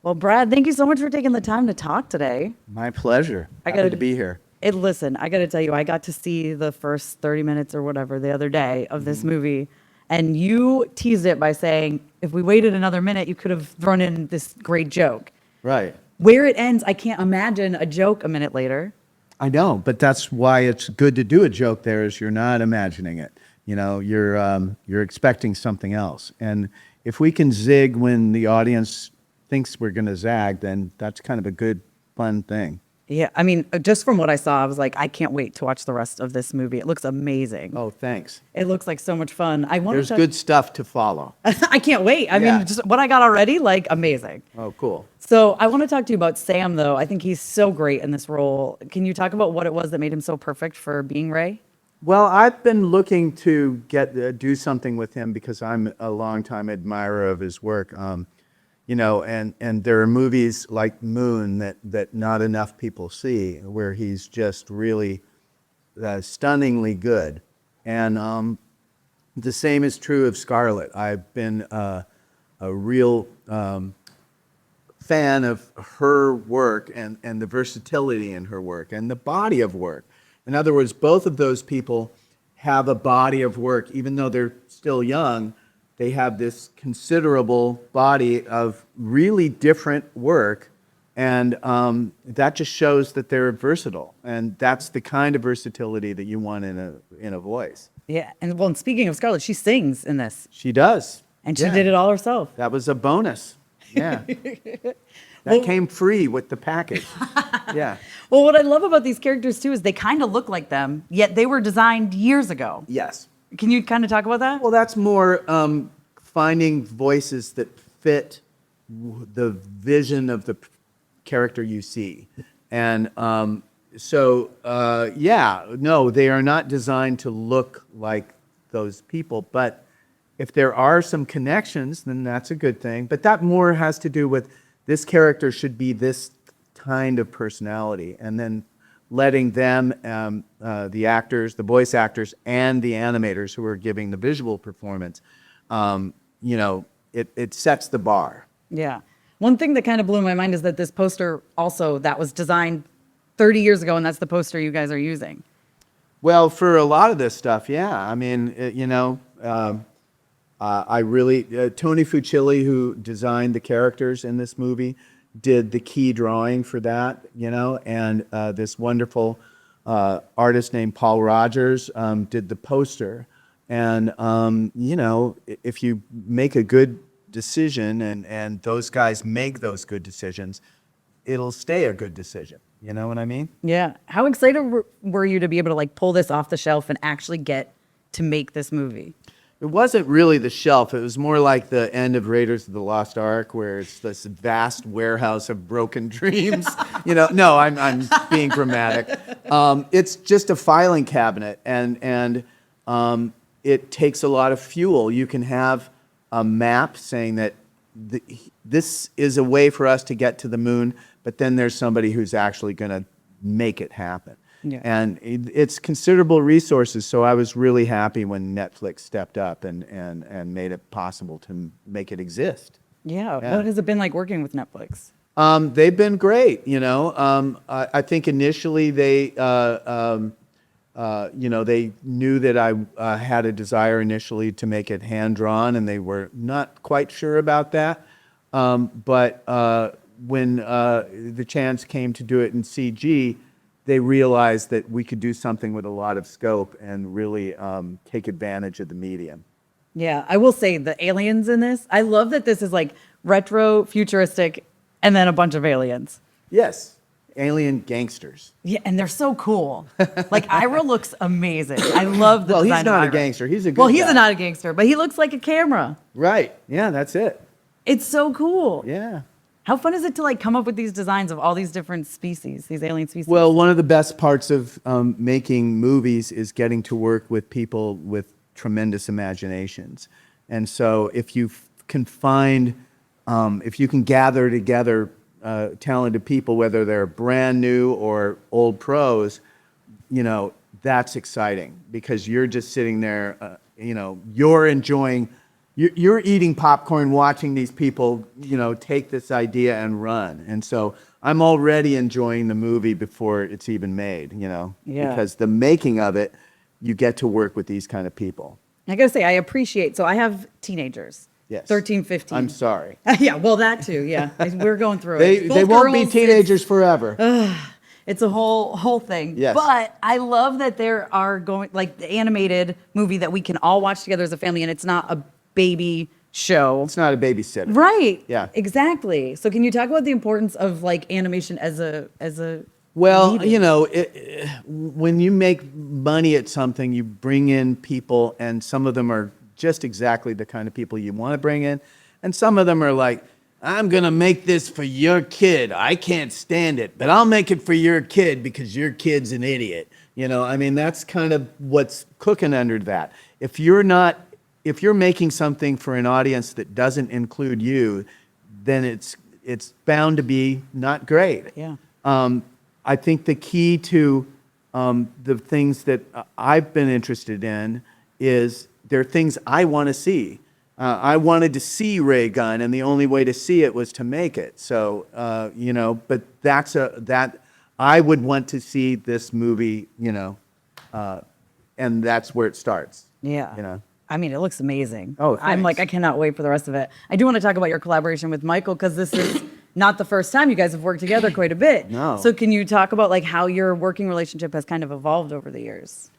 Well, Brad, thank you so much for taking the time to talk today. My pleasure. I Happy gotta to be here. Listen, I got to tell you, I got to see the first 30 minutes or whatever the other day of this movie, and you teased it by saying, if we waited another minute, you could have thrown in this great joke. Right. Where it ends, I can't imagine a joke a minute later. I know, but that's why it's good to do a joke there is you're not imagining it. You're expecting something else. And if we can zig when the audience thinks we're going to zag, then that's kind of a good, fun thing. Yeah, I mean, just from what I saw, I was like, I can't wait to watch the rest of this movie. It looks amazing. Oh, thanks. It looks like so much fun. There's good stuff to follow. I can't wait. I Yeah. mean, just what I got already, like, amazing. Oh, cool. So I want to talk to you about Sam, though. I think he's so great in this role. Can you talk about what it was that made him so perfect for being Ray? Well, I've been looking to do something with him because I'm a longtime admirer of his work. And there are movies like Moon that not enough people see, where he's just really stunningly good. And the same is true of Scarlett. I've been a real fan of her work and the versatility in her work and the body of work. In other words, both of those people have a body of work, even though they're still young. They have this considerable body of really different work, and that just shows that they're versatile, and that's the kind of versatility that you want in a voice. Yeah, and speaking of Scarlett, she sings in this, She does, and she Yeah. did it all herself. That was a bonus. Yeah, that came free with the package. Yeah. Well, what I love about these characters too is they kind of look like them, yet they were designed years ago. Yes. Can you kind of talk about that? Well, that's more finding voices that fit the vision of the character you see. And no, they are not designed to look like those people. But if there are some connections, then that's a good thing. But that more has to do with this character should be this kind of personality. And then letting them, the actors, the voice actors, and the animators who are giving the visual performance, it sets the bar. Yeah. One thing that kind of blew my mind is that this poster also that was designed 30 years ago, and that's the poster you guys are using. Well, for a lot of this stuff, yeah. I mean, I really, Tony Fucilli, who designed the characters in this movie, did the key drawing for that, and this wonderful artist named Paul Rogers did the poster. And, if you make a good decision and those guys make those good decisions, it'll stay a good decision. You know what I mean? Yeah. How excited were you to be able to pull this off the shelf and actually get to make this movie? It wasn't really the shelf. It was more like the end of Raiders of the Lost Ark, where it's this vast warehouse of broken dreams. No, I'm being dramatic. It's just a filing cabinet, and it takes a lot of fuel. You can have a map saying that this is a way for us to get to the moon, but then there's somebody who's actually going to make it happen. Yeah. And it's considerable resources, so I was really happy when Netflix stepped up and made it possible to make it exist. Yeah. What has it been like working with Netflix? They've been great, I think initially they, they knew that I had a desire initially to make it hand-drawn, and they were not quite sure about that. But when the chance came to do it in CG, they realized that we could do something with a lot of scope and really take advantage of the medium. Yeah, I will say the aliens in this, I love that this is retro, futuristic, and then a bunch of aliens. Yes, alien gangsters. Yeah, and they're so cool. Ira looks amazing. I love the Well, design he's of not a Ira. gangster. He's a good Well, he's guy. not a gangster, but he looks like a camera. Right. Yeah, that's it. It's so cool. Yeah. How fun is it to come up with these designs of all these different species, these alien species? Well, one of the best parts of making movies is getting to work with people with tremendous imaginations. And so if you can find, if you can gather together talented people, whether they're brand new or old pros, that's exciting because you're just sitting there, you're enjoying you're eating popcorn watching these people, take this idea and run. And so I'm already enjoying the movie before it's even made, Yeah. because the making of it, you get to work with these kind of people. I gotta say, I appreciate, so I have teenagers. Yes. 13, 15. I'm sorry. Yeah, well, that too, yeah. We're going through They it. they Both won't be girls, teenagers forever. It's a whole thing. Yes. But I love that there are going, like, the animated movie that we can all watch together as a family, and it's not a baby show. It's not a babysitter. Right. Yeah. Exactly. So can you talk about the importance of, like, animation as a Well, medium? when you make money at something, you bring in people, and some of them are just exactly the kind of people you want to bring in, and some of them are like, I'm going to make this for your kid. I can't stand it, but I'll make it for your kid because your kid's an idiot. That's kind of what's cooking under that. If you're making something for an audience that doesn't include you, then it's bound to be not great. Yeah. I think the key to the things that I've been interested in is there are things I want to see. I wanted to see Ray Gunn, and the only way to see it was to make it. So, but that I would want to see this movie, and that's where it starts. Yeah. I mean, it looks amazing. Oh, I'm like, I thanks. cannot wait for the rest of it. I do want to talk about your collaboration with Michael, because this is not the first time you guys have worked together quite a bit. No. So can you talk about, like, how your working relationship has kind of evolved over the years?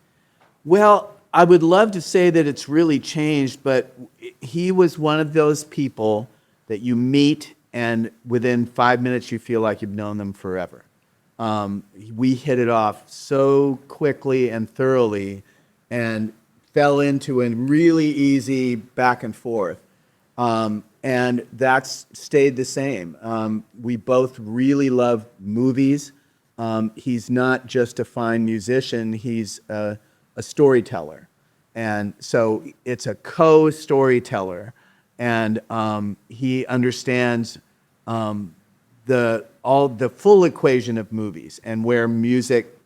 Well, I would love to say that it's really changed, but he was one of those people that you meet, and within 5 minutes you feel like you've known them forever. We hit it off so quickly and thoroughly, and fell into a really easy back and forth. And that's stayed the same. We both really love movies. He's not just a fine musician, he's a storyteller. And so it's a co-storyteller. And he understands the full equation of movies and where music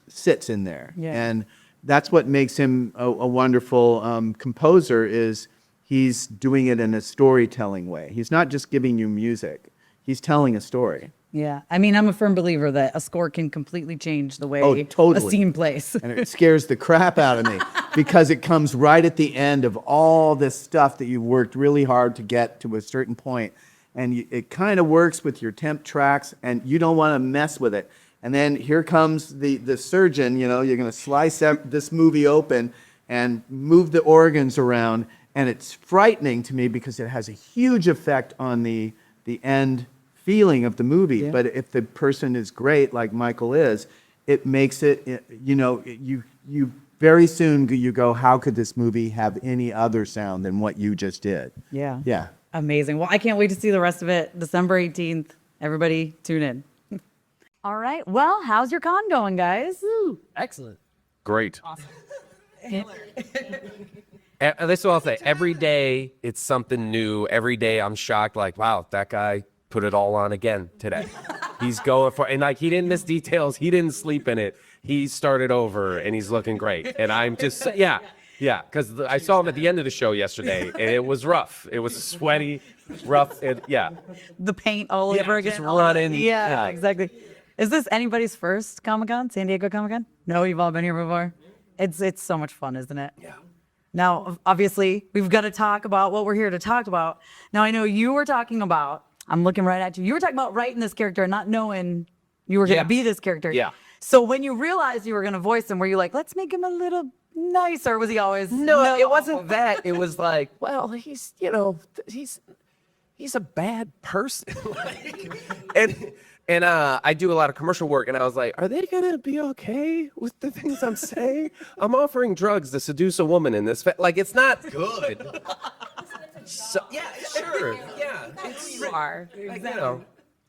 sits in there. Yeah. And that's what makes him a wonderful composer, is he's doing it in a storytelling way. He's not just giving you music. He's telling a story. Yeah. I mean, I'm a firm believer that a score can completely change the way Oh, totally. a scene plays. And it scares the crap out of me because it comes right at the end of all this stuff that you worked really hard to get to a certain point. And it kind of works with your temp tracks, and you don't want to mess with it. And then here comes the surgeon, you're going to slice this movie open and move the organs around. And it's frightening to me because it has a huge effect on the end feeling of the movie. Yeah. But if the person is great, like Michael is, it makes it, you very soon you go, how could this movie have any other sound than what you just did? Yeah. Yeah. Amazing. Well, I can't wait to see the rest of it. December 18th. Everybody tune in. All right. Well, how's your con going, guys? Excellent. Great. That's what I'll say. Every day it's something new. Every day I'm shocked. Like, wow, that guy put it all on again today. He's going for, and like, he didn't miss details. He didn't sleep in it. He started over, and he's looking great. And I'm just, yeah. Because I saw him at the end of the show yesterday, and it was rough. It was sweaty, rough, and yeah. The paint all over again. Just running. Yeah, exactly. Is this anybody's first Comic-Con, San Diego Comic-Con? No, you've all been here before? It's so much fun, isn't it? Yeah. Now, obviously, we've got to talk about what we're here to talk about. Now, I know you were talking about, I'm looking right at you, you were talking about writing this character and not knowing you were going to Yeah. be this character. Yeah. So when you realized you were going to voice him, were you like, let's make him a little nicer? Or was he always? No, it wasn't that. It was like, well, he's a bad person. And I do a lot of commercial work, and I was like, are they gonna be okay with the things I'm saying? I'm offering drugs to seduce a woman in this. Like, it's not good. So, yeah, sure. Yeah, You are. like,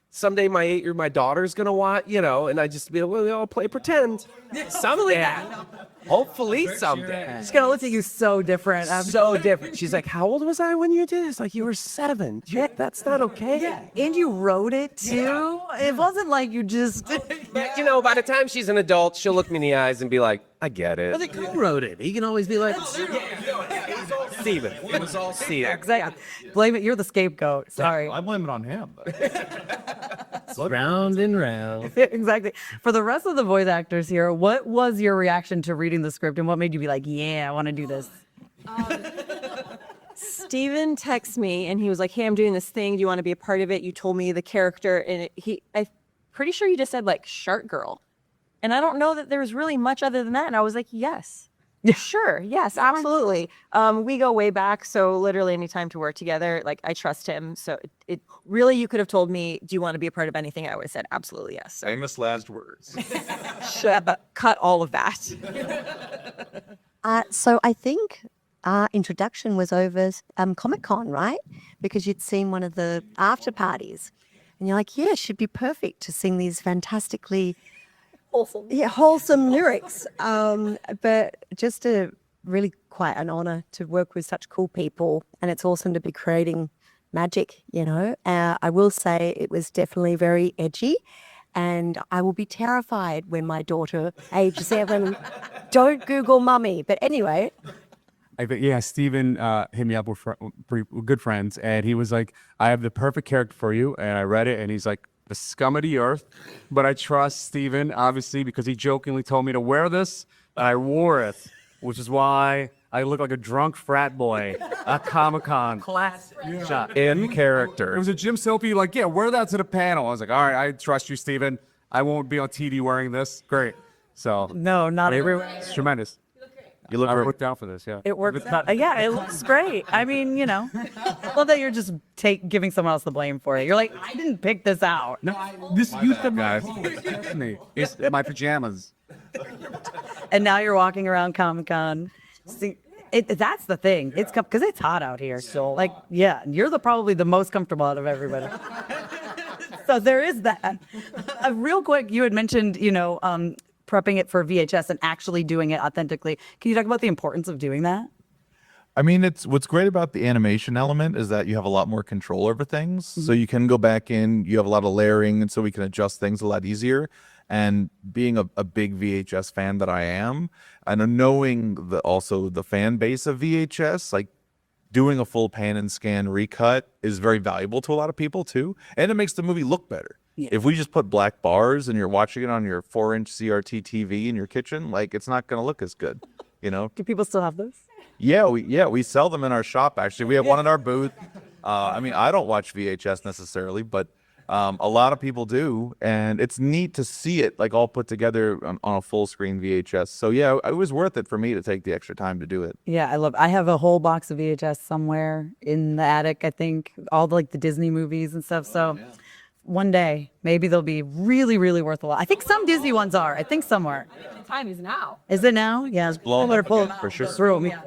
someday my daughter's gonna watch, and I just be, well, we all play pretend. Someday. Hopefully someday. She's going to look at you so different. So different. She's like, how old was I when you did this? Like, you were 7. Yeah, that's not okay. Yeah. And you wrote it too. It wasn't like you just. But, by the time she's an adult, she'll look me in the eyes and be like, I get it. I think who wrote it? He can always be like, Steven. It was all Steven. Exactly. Blame it. You're the scapegoat. Sorry. I blame it on him. Round and round. Exactly. For the rest of the voice actors here, what was your reaction to reading the script and what made you be like, yeah, I want to do this? Steven texted me and he was like, hey, I'm doing this thing. Do you want to be a part of it? You told me the character. And I'm pretty sure you just said like Shark Girl. And I don't know that there was really much other than that. And I was like, yes. Sure. Yes, absolutely. We go way back. So literally any time to work together, like I trust him. So it really, you could have told me, do you want to be a part of anything? I would have said, absolutely yes. So Famous last words. cut all of that. So I think our introduction was over Comic-Con, right? Because you'd seen one of the after parties. And you're like, yeah, she'd be perfect to sing these fantastically wholesome lyrics. But just really quite an honor to work with such cool people. And it's awesome to be creating magic, you know. I will say it was definitely very edgy. And I will be terrified when my daughter, age 7, don't Google mummy. But anyway. Steven hit me up. We're good friends. And he was like, I have the perfect character for you. And I read it. And he's like, the scum of the earth. But I trust Steven, obviously, because he jokingly told me to wear this. And I wore it, which is why I look like a drunk frat boy at Comic-Con. Class. Shot. In character. It was a Jim Soapy, like, yeah, wear that to the panel. I was like, all right, I trust you, Steven. I won't be on TV wearing this. Great. So, No, not everywhere. it's tremendous. You look I great. worked out for this, yeah. It works. Yeah, it looks great. I mean, you know, I love that you're just giving someone else the blame for it. You're like, I didn't pick this out. No, this used to guys. It's my pajamas. And now you're walking around Comic-Con. See, that's the thing. It's because it's hot out here. So, like, yeah, you're probably the most comfortable out of everybody. So there is that. Real quick, you had mentioned, you know, prepping it for VHS and actually doing it authentically. Can you talk about the importance of doing that? I mean, it's what's great about the animation element is that you have a lot more control over things. So you can go back in, you have a lot of layering, and so we can adjust things a lot easier. And being a big VHS fan that I am, and knowing also the fan base of VHS, like doing a full pan and scan recut is very valuable to a lot of people too. And it makes the movie look better. Yeah. If we just put black bars and you're watching it on your 4-inch CRT TV in your kitchen, like it's not going to look as good, you know? Do people still have those? Yeah, we sell them in our shop. Actually, we have one in our booth. I mean, I don't watch VHS necessarily, but a lot of people do, and it's neat to see it like all put together on a full screen VHS. So yeah, it was worth it for me to take the extra time to do it. Yeah, I have a whole box of VHS somewhere in the attic, I think, all the Disney movies and stuff. So one day, maybe they'll be really, really worth a lot. I think some Disney ones are. I think some are. The time is now. Is it now? Yeah. blown Better up pull again, them for out sure. of this room. Yeah.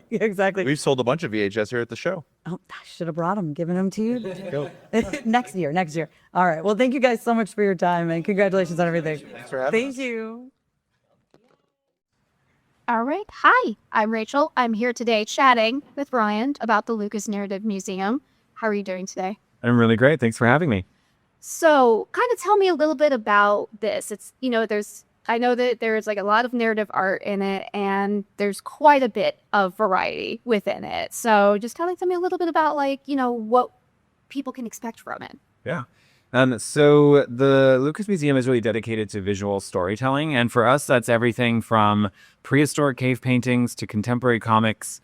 Yeah, exactly. We've sold a bunch of VHS here at the show. Oh, I should have brought them, given them to you. Next year. All right. Well, thank you guys so much for your time and congratulations on everything. Thanks for having us. Thank you. All right. Hi, I'm Rachel. I'm here today chatting with Ryan about the Lucas Narrative Museum. How are you doing today? I'm really great. Thanks for having me. So, kind of tell me a little bit about this. It's, I know that there's like a lot of narrative art in it and there's quite a bit of variety within it. So, just kind of tell me a little bit about what people can expect from it. Yeah. So the Lucas Museum is really dedicated to visual storytelling. And for us, that's everything from prehistoric cave paintings to contemporary comics.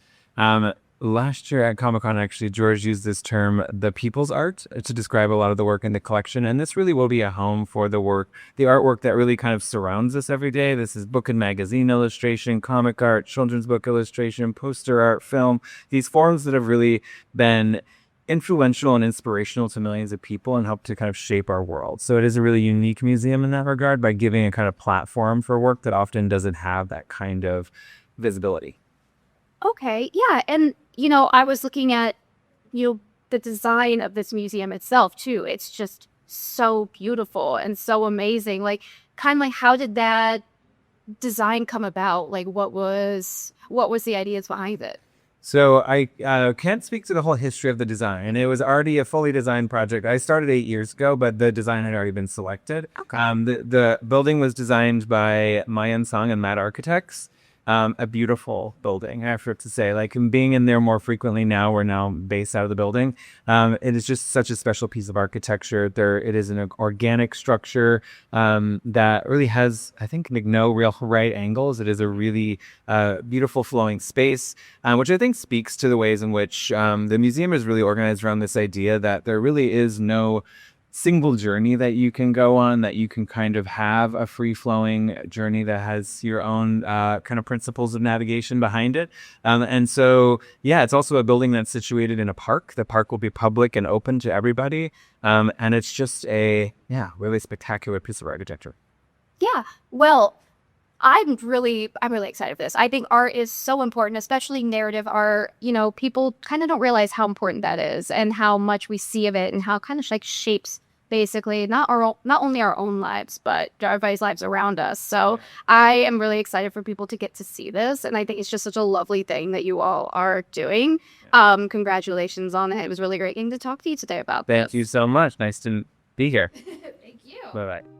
Last year at Comic-Con, actually, George used this term, the people's art, to describe a lot of the work in the collection. And this really will be a home for the artwork that really kind of surrounds us every day. This is book and magazine illustration, comic art, children's book illustration, poster art, film, these forms that have really been influential and inspirational to millions of people and help to kind of shape our world. So it is a really unique museum in that regard by giving a kind of platform for work that often doesn't have that kind of visibility. Okay, yeah. And, I was looking at, the design of this museum itself, too. It's just so beautiful and so amazing. Like, kind of like, how did that design come about? Like, what was the ideas behind it? So I can't speak to the whole history of the design. It was already a fully designed project. I started 8 years ago, but the design had already been selected. Okay. The building was designed by Mayan Song and Matt Architects. a beautiful building, I have to say. Like, being in there more frequently now, we're now based out of the building. It is just such a special piece of architecture. It is an organic structure that really has, I think, like, no real right angles. It is a really beautiful flowing space, which I think speaks to the ways in which the museum is really organized around this idea that there really is no single journey that you can go on, that you can kind of have a free-flowing journey that has your own kind of principles of navigation behind it. And so, yeah, it's also a building that's situated in a park. The park will be public and open to everybody. And it's just a, really spectacular piece of architecture. Yeah. Well, I'm really excited for this. I think art is so important, especially narrative art. You know, people kind of don't realize how important that is and how much we see of it and how it kind of like shapes basically not only our own lives, but everybody's lives around us. So I am really excited for people to get to see this. And I think it's just such a lovely thing that you all are doing. Congratulations on it. It was really great getting to talk to you today about this. Thank you so much. Nice to be here. Thank you. Bye-bye.